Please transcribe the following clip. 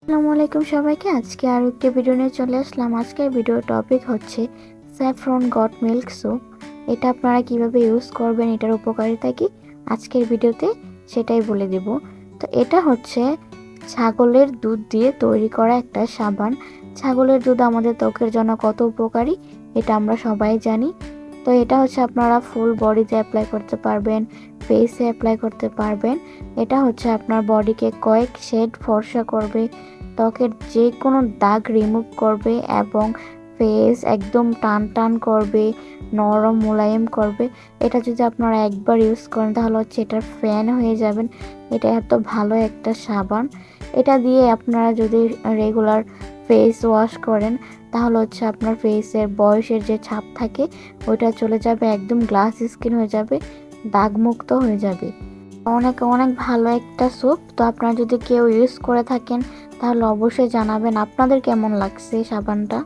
আসসালামু আলাইকুম সবাইকে। আজকে আরও একটি ভিডিও নিয়ে চলে আসলাম। আজকের ভিডিও টপিক হচ্ছে স্যাফরন গট মিল্ক স্যুপ। এটা আপনারা কিভাবে ইউজ করবেন, এটার উপকারিতা কি আজকের ভিডিওতে সেটাই বলে দেব। তো এটা হচ্ছে ছাগলের দুধ দিয়ে তৈরি করা একটা সাবান। ছাগলের দুধ আমাদের ত্বকের জন্য কত উপকারী এটা আমরা সবাই জানি। তো এটা হচ্ছে আপনারা ফুল বডিতে অ্যাপ্লাই করতে পারবেন, ফেসে অ্যাপ্লাই করতে পারবেন। এটা হচ্ছে আপনার বডিকে কয়েক শেড ফর্সা করবে, ত্বকের যে কোনো দাগ রিমুভ করবে এবং ফেস একদম টান টান করবে, নরম মোলায়েম করবে। এটা যদি আপনারা একবার ইউজ করেন তাহলে হচ্ছে এটার ফ্যান হয়ে যাবেন। এটা এত ভালো একটা সাবান। এটা দিয়ে আপনারা যদি রেগুলার ফেস ওয়াশ করেন তাহলে হচ্ছে আপনার ফেসের বয়সের যে ছাপ থাকে ওইটা চলে যাবে, একদম গ্লাস স্কিন হয়ে যাবে, দাগমুক্ত হয়ে যাবে। অনেক অনেক ভালো একটা স্যুপ। তো আপনারা যদি কেউ ইউজ করে থাকেন তাহলে অবশ্যই জানাবেন আপনাদের কেমন লাগছে সাবানটা।